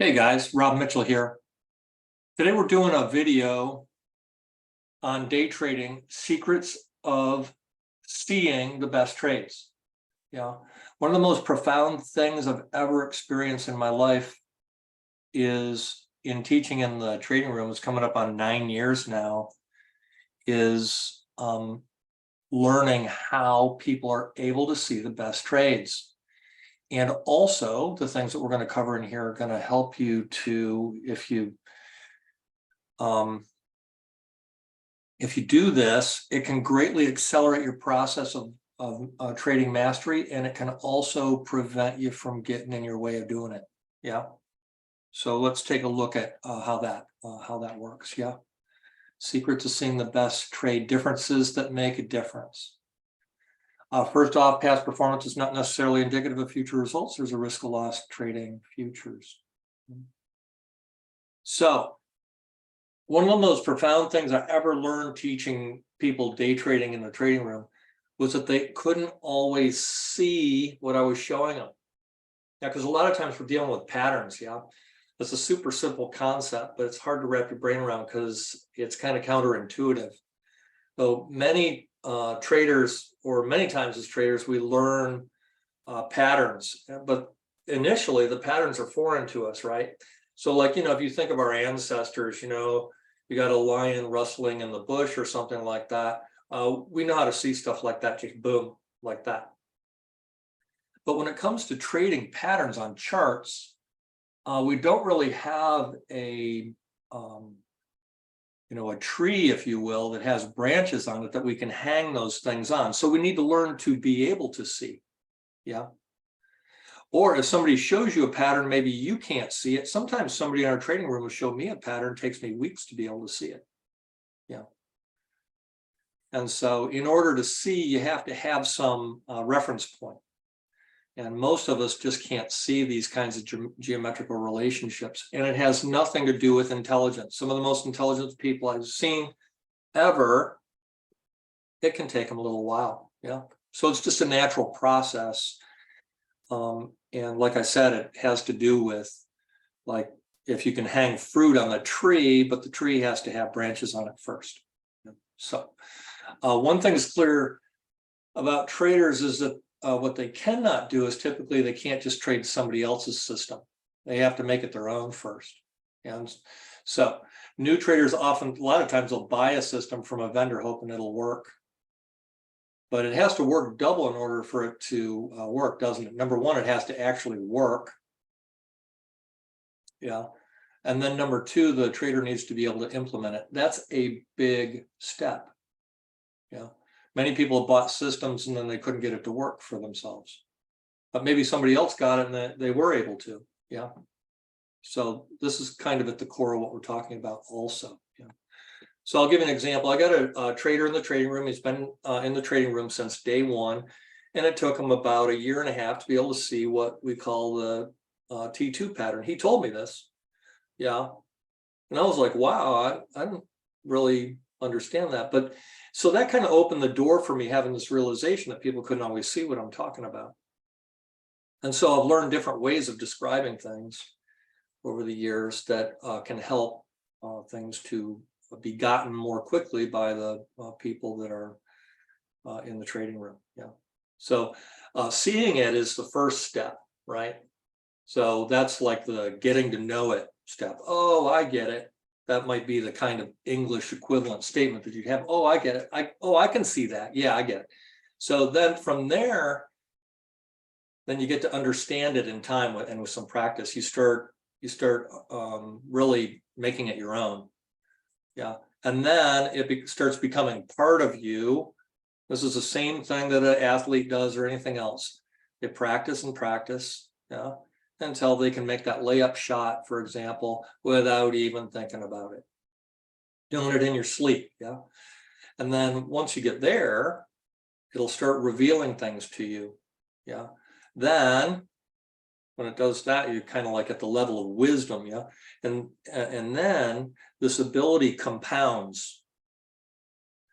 Hey guys, Rob Mitchell here. Today we're doing a video on day trading, secrets of seeing the best trades. One of the most profound things I've ever experienced in my life is in teaching in the trading room. It's coming up on 9 years now, is learning how people are able to see the best trades. And also the things that we're going to cover in here are going to help you to, if you do this, it can greatly accelerate your process of trading mastery, and it can also prevent you from getting in your way of doing it. Yeah. So let's take a look at how that works. Yeah. Secret to seeing the best trade, differences that make a difference. First off, past performance is not necessarily indicative of future results. There's a risk of loss trading futures. So one of the most profound things I ever learned teaching people day trading in the trading room was that they couldn't always see what I was showing them. Yeah, because a lot of times we're dealing with patterns. Yeah, it's a super simple concept, but it's hard to wrap your brain around because it's kind of counterintuitive. So many traders, or many times as traders, we learn patterns, but initially the patterns are foreign to us, right? So like, if you think of our ancestors, you got a lion rustling in the bush or something like that. We know how to see stuff like that, just boom, like that. But when it comes to trading patterns on charts, we don't really have a tree, if you will, that has branches on it that we can hang those things on. So we need to learn to be able to see. Yeah. Or if somebody shows you a pattern, maybe you can't see it. Sometimes somebody in our trading room will show me a pattern. It takes me weeks to be able to see it. Yeah. And so in order to see, you have to have some reference point. And most of us just can't see these kinds of geometrical relationships. And it has nothing to do with intelligence. Some of the most intelligent people I've seen ever, it can take them a little while. Yeah. So it's just a natural process. And like I said, it has to do with, like, if you can hang fruit on a tree, but the tree has to have branches on it first. So one thing is clear about traders is that what they cannot do is typically they can't just trade somebody else's system. They have to make it their own first. And so new traders often, a lot of times they'll buy a system from a vendor hoping it'll work. But it has to work double in order for it to work, doesn't it? Number one, it has to actually work. Yeah. And then number two, the trader needs to be able to implement it. That's a big step. Yeah. Many people have bought systems and then they couldn't get it to work for themselves. But maybe somebody else got it and they were able to. Yeah. So this is kind of at the core of what we're talking about also. Yeah. So I'll give you an example. I got a trader in the trading room. He's been in the trading room since day one. And it took him about 1.5 years to be able to see what we call the T2 pattern. He told me this. Yeah. And I was like, wow, I don't really understand that. But so that kind of opened the door for me, having this realization that people couldn't always see what I'm talking about. And so I've learned different ways of describing things over the years that can help things to be gotten more quickly by the people that are in the trading room. Yeah. So seeing it is the first step, right? So that's like the getting to know it step. Oh, I get it. That might be the kind of English equivalent statement that you have. Oh, I get it. I can see that. Yeah, I get it. So then from there, then you get to understand it in time and with some practice, you start really making it your own. Yeah. And then it starts becoming part of you. This is the same thing that an athlete does or anything else. They practice and practice, yeah, until they can make that layup shot, for example, without even thinking about it. Doing it in your sleep, yeah. And then once you get there, it'll start revealing things to you, yeah. Then when it does that, you're kind of like at the level of wisdom, yeah. And then this ability compounds,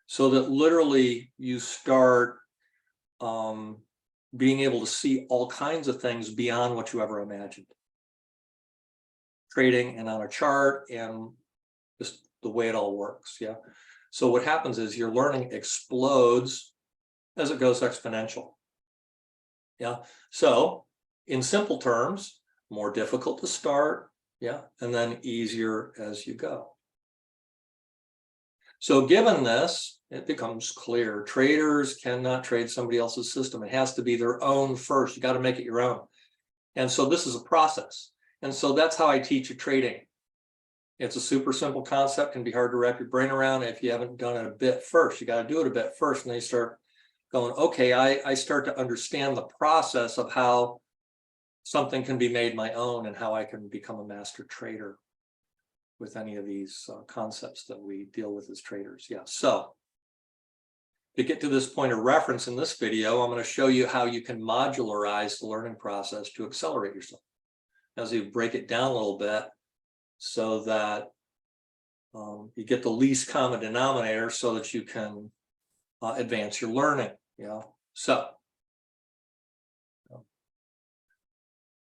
so that literally you start being able to see all kinds of things beyond what you ever imagined. trading and on a chart and just the way it all works. Yeah. So what happens is your learning explodes as it goes exponential. Yeah. So in simple terms, more difficult to start. Yeah. And then easier as you go. So given this, it becomes clear traders cannot trade somebody else's system. It has to be their own first. You got to make it your own. And so this is a process. And so that's how I teach you trading. It's a super simple concept, can be hard to wrap your brain around if you haven't done it a bit first. You got to do it a bit first, and then you start going, okay, I start to understand the process of how something can be made my own and how I can become a master trader with any of these concepts that we deal with as traders. Yeah, so to get to this point of reference in this video, I'm going to show you how you can modularize the learning process to accelerate yourself. As you break it down a little bit so that you get the least common denominator so that you can advance your learning. Yeah,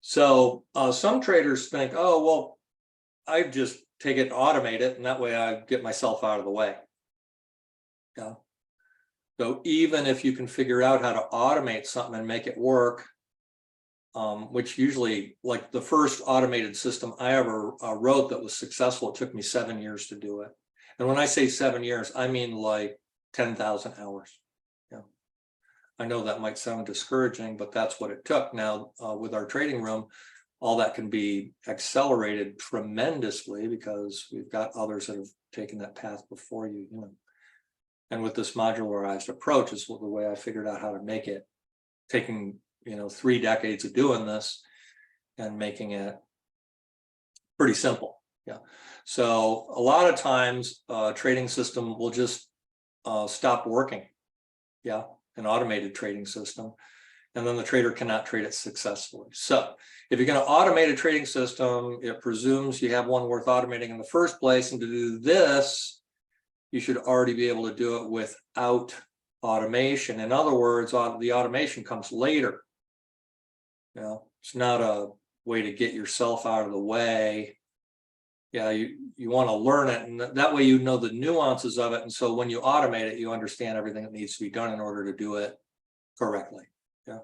so some traders think, oh, well, I just take it and automate it, and that way I get myself out of the way. Yeah. So even if you can figure out how to automate something and make it work, which usually, like the first automated system I ever wrote that was successful, it took me 7 years to do it. And when I say 7 years, I mean like 10,000 hours. Yeah. I know that might sound discouraging, but that's what it took. Now, with our trading room, all that can be accelerated tremendously because we've got others that have taken that path before you, you know. And with this modularized approach is the way I figured out how to make it, taking, 3 decades of doing this and making it pretty simple. Yeah. So a lot of times a trading system will just stop working. Yeah. An automated trading system. And then the trader cannot trade it successfully. So if you're going to automate a trading system, it presumes you have one worth automating in the first place. And to do this, you should already be able to do it without automation. In other words, the automation comes later. It's not a way to get yourself out of the way. Yeah, you want to learn it, and that way you know the nuances of it. And so when you automate it, you understand everything that needs to be done in order to do it correctly. Yeah.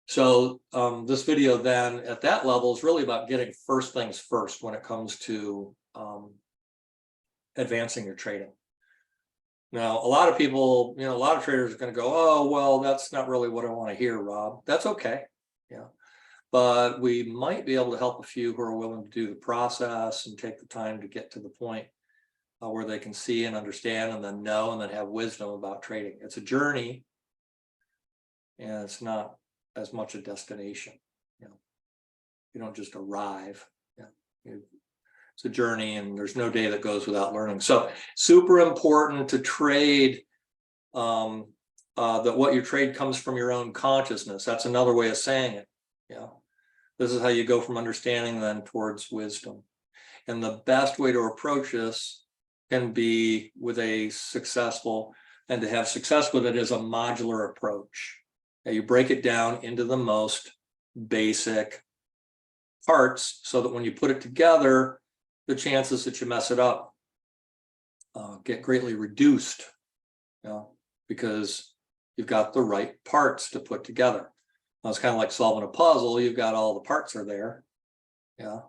So this video then at that level is really about getting first things first when it comes to advancing your trading. Now, a lot of people, a lot of traders are going to go, oh, well, that's not really what I want to hear, Rob. That's okay. Yeah. But we might be able to help a few who are willing to do the process and take the time to get to the point where they can see and understand and then know and then have wisdom about trading. It's a journey, and it's not as much a destination. You don't just arrive. Yeah. It's a journey, and there's no day that goes without learning. So super important to trade, that what you trade comes from your own consciousness. That's another way of saying it. Yeah. This is how you go from understanding then towards wisdom. And the best way to approach this can be with a successful, and to have success with it is a modular approach. Now you break it down into the most basic parts so that when you put it together, the chances that you mess it up get greatly reduced, because you've got the right parts to put together. Now, it's kind of like solving a puzzle. You've got all the parts are there. Yeah,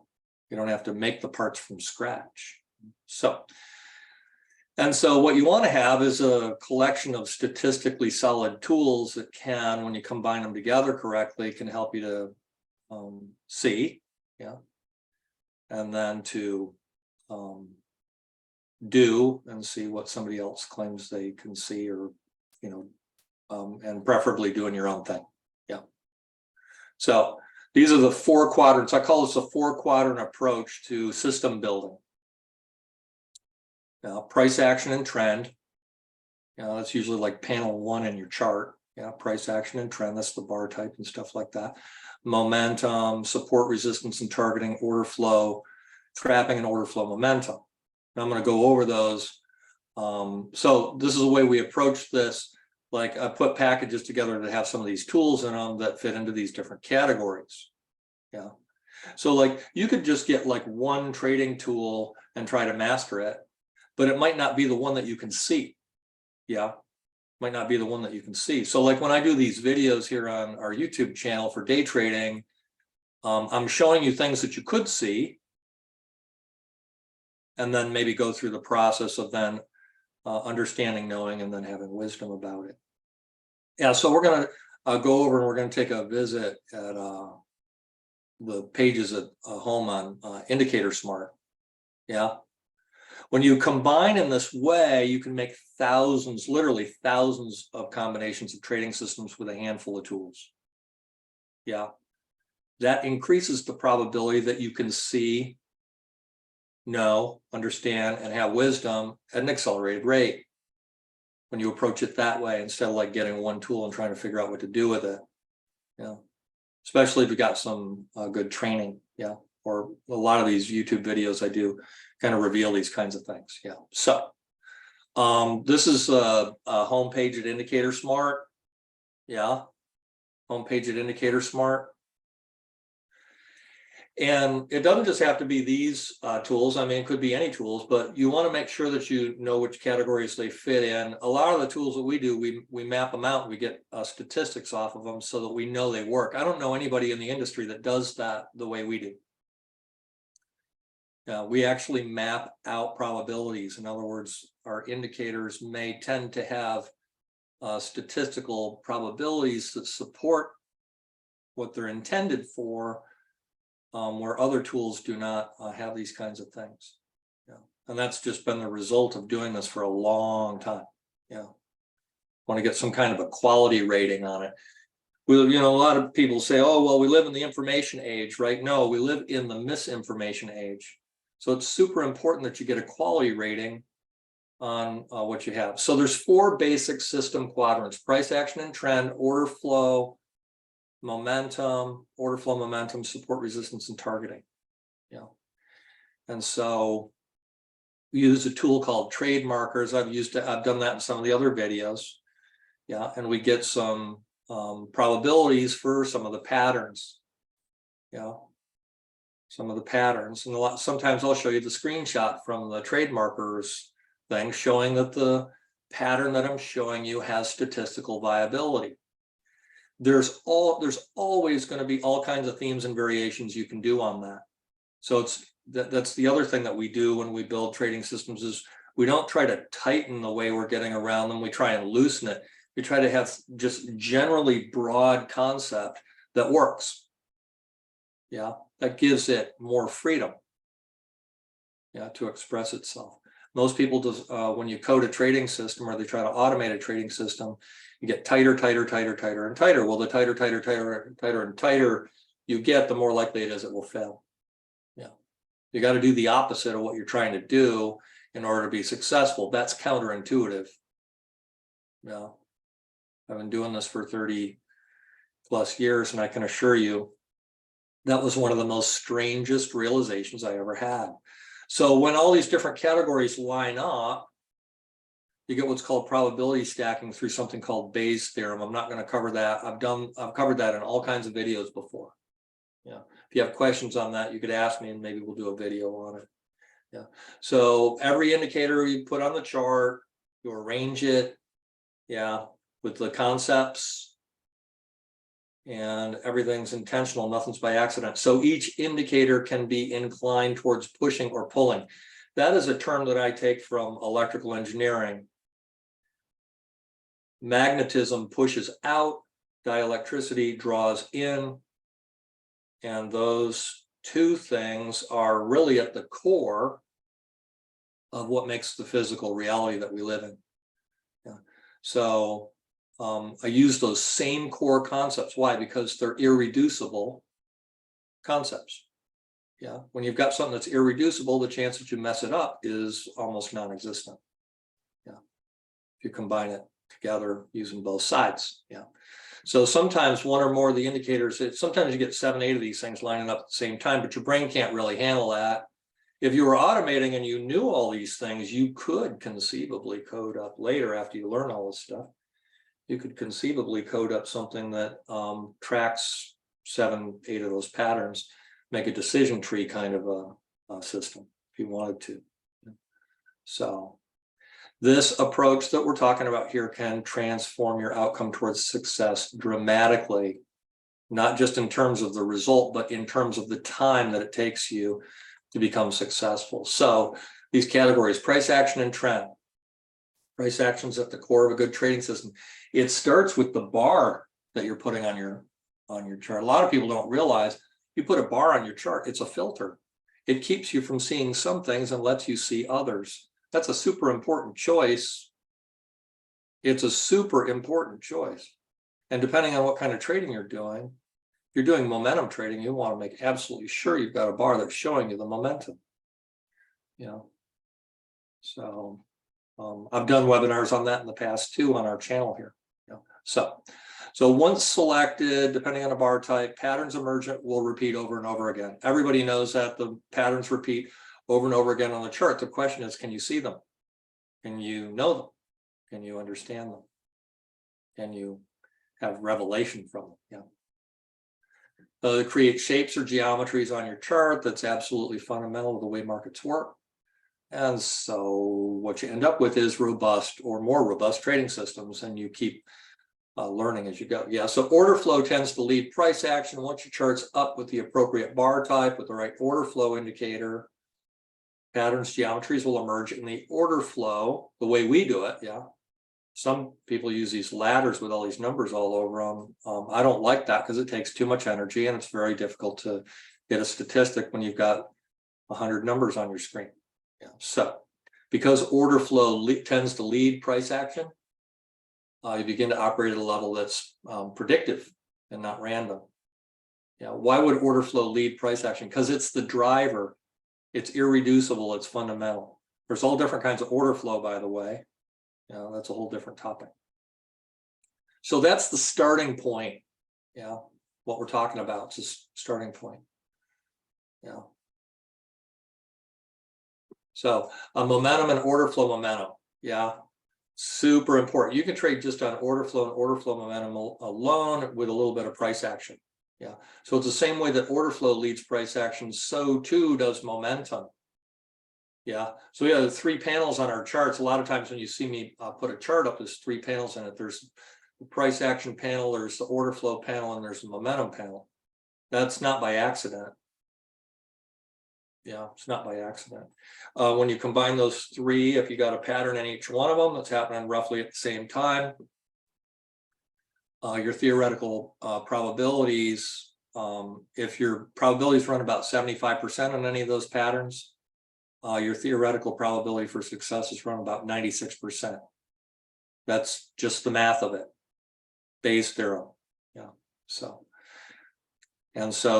you don't have to make the parts from scratch. So what you want to have is a collection of statistically solid tools that can, when you combine them together correctly, can help you to see, and then to do and see what somebody else claims they can see, or and preferably doing your own thing. Yeah. So these are the 4 quadrants. I call this a 4-quadrant approach to system building. Now, price, action, and trend. That's usually like panel 1 in your chart. Price, action, and trend. That's the bar type and stuff like that. Momentum, support, resistance, and targeting, order flow, trapping, and order flow momentum. Now I'm going to go over those. So this is the way we approach this. Like, I put packages together to have some of these tools in them that fit into these different categories. Yeah. So like you could just get like one trading tool and try to master it, but it might not be the one that you can see. Yeah, might not be the one that you can see. So like when I do these videos here on our YouTube channel for day trading, I'm showing you things that you could see, and then maybe go through the process of then understanding, knowing, and then having wisdom about it. Yeah, so we're going to go over and we're going to take a visit at the pages at home on Indicator Smart. Yeah. When you combine in this way, you can make thousands, literally thousands of combinations of trading systems with a handful of tools. Yeah. That increases the probability that you can see, know, understand, and have wisdom at an accelerated rate when you approach it that way, instead of like getting one tool and trying to figure out what to do with it. Yeah. Especially if you got some good training. Yeah. Or a lot of these YouTube videos I do kind of reveal these kinds of things. Yeah. So this is a homepage at Indicator Smart. Yeah. Homepage at Indicator Smart. And it doesn't just have to be these tools. I mean, it could be any tools, but you want to make sure that you know which categories they fit in. A lot of the tools that we do, we map them out and we get statistics off of them so that we know they work. I don't know anybody in the industry that does that the way we do. We actually map out probabilities. In other words, our indicators may tend to have statistical probabilities that support what they're intended for, where other tools do not have these kinds of things. Yeah. And that's just been the result of doing this for a long time. Yeah. Want to get some kind of a quality rating on it. Well, you know, a lot of people say, oh, well, we live in the information age, right? No, we live in the misinformation age. So it's super important that you get a quality rating on what you have. So there's 4 basic system quadrants: price, action, and trend, order flow, momentum, order flow, momentum, support, resistance, and targeting. Yeah. And so we use a tool called trade markers. I've done that in some of the other videos. Yeah. And we get some probabilities for some of the patterns. Yeah. Some of the patterns, and sometimes I'll show you the screenshot from the trade markers thing showing that the pattern that I'm showing you has statistical viability. There's always going to be all kinds of themes and variations you can do on that. So that's the other thing that we do when we build trading systems, is we don't try to tighten the way we're getting around them. We try and loosen it. We try to have just generally broad concept that works. Yeah, that gives it more freedom, yeah, to express itself. Most people when you code a trading system or they try to automate a trading system, you get tighter, tighter, tighter, tighter, and tighter. Well, the tighter, tighter, tighter, tighter, and tighter you get, the more likely it is it will fail. Yeah, you got to do the opposite of what you're trying to do in order to be successful. That's counterintuitive. Yeah, I've been doing this for 30+ years, and I can assure you that was one of the most strangest realizations I ever had. So when all these different categories line up, you get what's called probability stacking through something called Bayes' theorem. I'm not going to cover that. I've covered that in all kinds of videos before. Yeah. If you have questions on that, you could ask me and maybe we'll do a video on it. Yeah. So every indicator you put on the chart, you arrange it, yeah, with the concepts, and everything's intentional, nothing's by accident. So each indicator can be inclined towards pushing or pulling. That is a term that I take from electrical engineering. Magnetism pushes out, dielectricity draws in, and those two things are really at the core of what makes the physical reality that we live in. Yeah. So I use those same core concepts. Why? Because they're irreducible concepts. Yeah. When you've got something that's irreducible, the chance that you mess it up is almost non-existent. Yeah. If you combine it together using both sides. Yeah. So sometimes one or more of the indicators, sometimes you get 7, 8 of these things lining up at the same time, but your brain can't really handle that. If you were automating and you knew all these things, you could conceivably code up later after you learn all this stuff. You could conceivably code up something that tracks 7, 8 of those patterns. make a decision tree kind of a system if you wanted to. So this approach that we're talking about here can transform your outcome towards success dramatically, not just in terms of the result, but in terms of the time that it takes you to become successful. So these categories: price action and trend. Price action is at the core of a good trading system. It starts with the bar that you're putting on your chart. A lot of people don't realize you put a bar on your chart, it's a filter. It keeps you from seeing some things and lets you see others. That's a super important choice. It's a super important choice. And depending on what kind of trading you're doing, if you're doing momentum trading, you want to make absolutely sure you've got a bar that's showing you the momentum. So I've done webinars on that in the past too on our channel here. So once selected, depending on a bar type, patterns emergent will repeat over and over again. Everybody knows that the patterns repeat over and over again on the chart. The question is, can you see them? Can you know them? Can you understand them? Can you have revelation from them? Create shapes or geometries on your chart. That's absolutely fundamental to the way markets work. And so what you end up with is robust or more robust trading systems, and you keep learning as you go. So order flow tends to lead price action. Once your chart's up with the appropriate bar type, with the right order flow indicator, patterns, geometries will emerge in the order flow, the way we do it. Some people use these ladders with all these numbers all over them. I don't like that because it takes too much energy, and it's very difficult to get a statistic when you've got 100 numbers on your screen. So because order flow tends to lead price action, you begin to operate at a level that's predictive and not random. Why would order flow lead price action? Because it's the driver. It's irreducible. It's fundamental. There's all different kinds of order flow, by the way. That's a whole different topic. So that's the starting point. What we're talking about is a starting point. So a momentum and order flow momentum. Super important. You can trade just on order flow and order flow momentum alone with a little bit of price action. So it's the same way that order flow leads price action, so too does momentum. So we have 3 panels on our charts. A lot of times when you see me put a chart up, there's 3 panels in it. There's the price action panel, there's the order flow panel, and there's the momentum panel. That's not by accident. It's not by accident. When you combine those 3, if you got a pattern in each one of them that's happening roughly at the same time, your theoretical probabilities, if your probabilities run about 75% on any of those patterns, your theoretical probability for success is run about 96%. That's just the math of it. Bayes theorem. So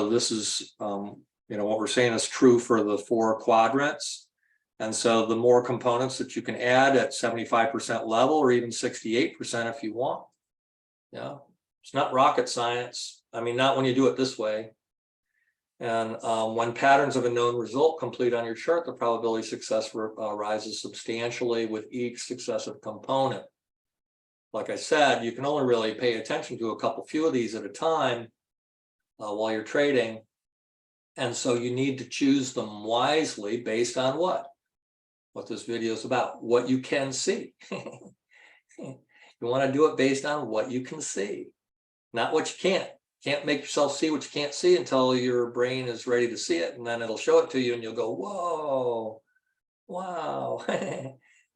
this is what we're saying is true for the 4 quadrants. And so the more components that you can add at 75% level, or even 68% if you want. It's not rocket science. I mean, not when you do it this way. And when patterns of a known result complete on your chart, the probability of success rises substantially with each successive component. Like I said, you can only really pay attention to a few of these at a time while you're trading. And so you need to choose them wisely based on what this video is about, what you can see. You want to do it based on what you can see, not what you can't. Can't make yourself see what you can't see until your brain is ready to see it, and then it'll show it to you and you'll go, whoa, wow.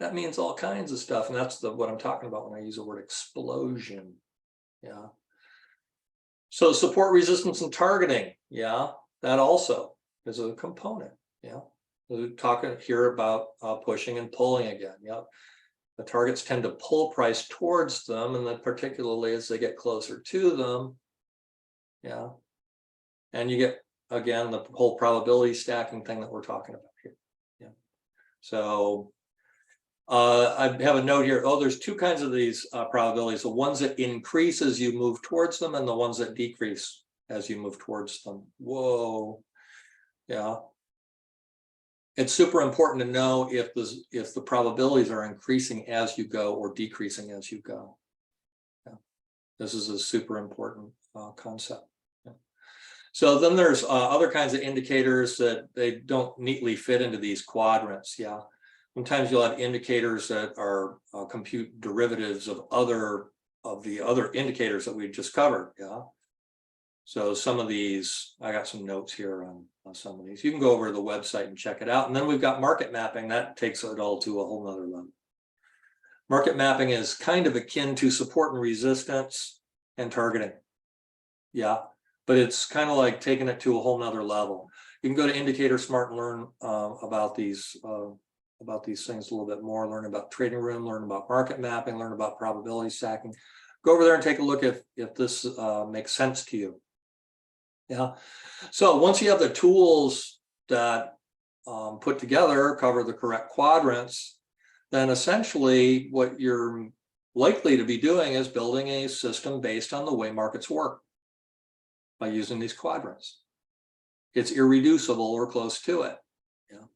That means all kinds of stuff. And that's what I'm talking about when I use the word explosion. So support, resistance, and targeting. That also is a component. We're talking here about pushing and pulling again. The targets tend to pull price towards them, and then particularly as they get closer to them. And you get, again, the whole probability stacking thing that we're talking about here. So I have a note here. There's 2 kinds of these probabilities. The ones that increase as you move towards them, and the ones that decrease as you move towards them. Whoa. It's super important to know if the probabilities are increasing as you go or decreasing as you go. This is a super important concept. So then there's other kinds of indicators that they don't neatly fit into these quadrants. Yeah. Sometimes you'll have indicators that are compute derivatives of the other indicators that we just covered. Yeah. So some of these, I got some notes here on some of these. You can go over to the website and check it out. And then we've got market mapping. That takes it all to a whole nother level. Market mapping is kind of akin to support and resistance and targeting. Yeah, but it's kind of like taking it to a whole nother level. You can go to Indicator Smart and learn about these things a little bit more, learn about trading room, learn about market mapping, learn about probability stacking. Go over there and take a look if this makes sense to you. Yeah. So once you have the tools that put together, cover the correct quadrants, then essentially what you're likely to be doing is building a system based on the way markets work by using these quadrants. It's irreducible or close to it. Yeah.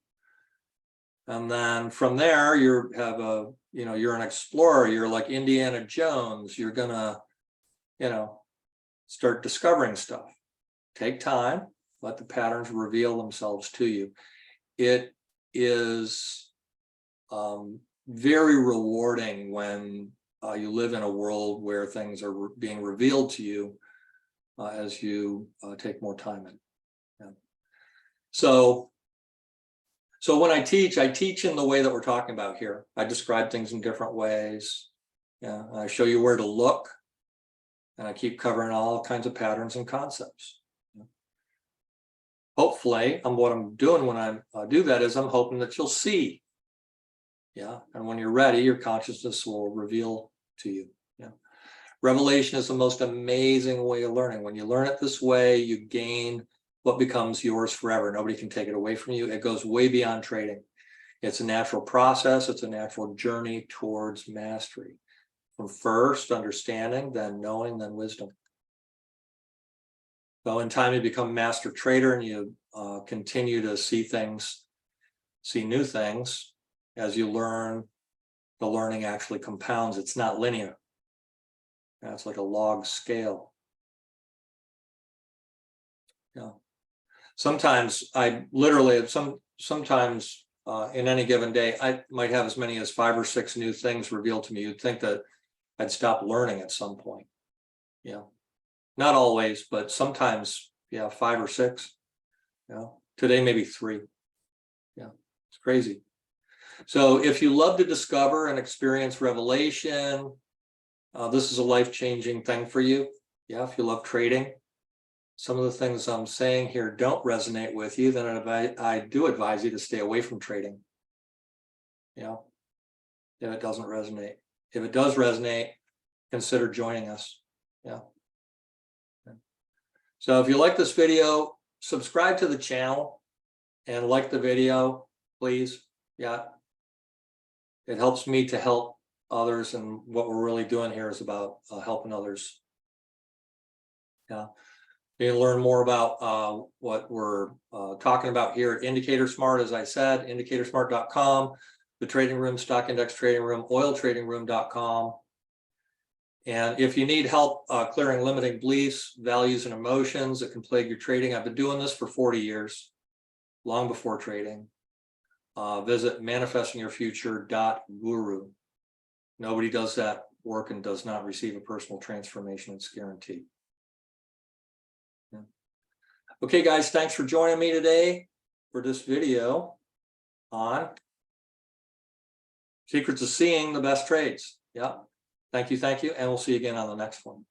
And then from there, you're an explorer. You're like Indiana Jones. You're gonna, start discovering stuff. Take time, let the patterns reveal themselves to you. It is very rewarding when you live in a world where things are being revealed to you as you take more time in. Yeah. So when I teach in the way that we're talking about here. I describe things in different ways. Yeah, I show you where to look, and I keep covering all kinds of patterns and concepts. Yeah. Hopefully, what I'm doing when I do that is I'm hoping that you'll see. Yeah, and when you're ready, your consciousness will reveal to you. Yeah. Revelation is the most amazing way of learning. When you learn it this way, you gain what becomes yours forever. Nobody can take it away from you. It goes way beyond trading. It's a natural process. It's a natural journey towards mastery. From first understanding, then knowing, then wisdom. So in time you become a master trader and you continue to see new things. As you learn, the learning actually compounds. It's not linear. It's like a log scale. Yeah. Sometimes sometimes in any given day, I might have as many as 5 or 6 new things revealed to me. You'd think that I'd stop learning at some point. Yeah. Not always, but sometimes, 5 or 6. Today maybe 3. Yeah, it's crazy. So if you love to discover and experience revelation, this is a life-changing thing for you. Yeah, if you love trading, some of the things I'm saying here don't resonate with you, then I do advise you to stay away from trading. If it doesn't resonate. If it does resonate, consider joining us. Yeah. So if you like this video, subscribe to the channel and like the video, please. Yeah. It helps me to help others, and what we're really doing here is about helping others. Yeah. You can learn more about what we're talking about here at Indicator Smart, as I said, indicatorsmart.com, the trading room, stock index trading room, oiltradingroom.com. And if you need help clearing limiting beliefs, values, and emotions that can plague your trading, I've been doing this for 40 years, long before trading. Visit manifestingyourfuture.guru. Nobody does that work and does not receive a personal transformation. It's guaranteed. Yeah. Okay, guys, thanks for joining me today for this video on secrets of seeing the best trades. Yeah. Thank you, and we'll see you again on the next one.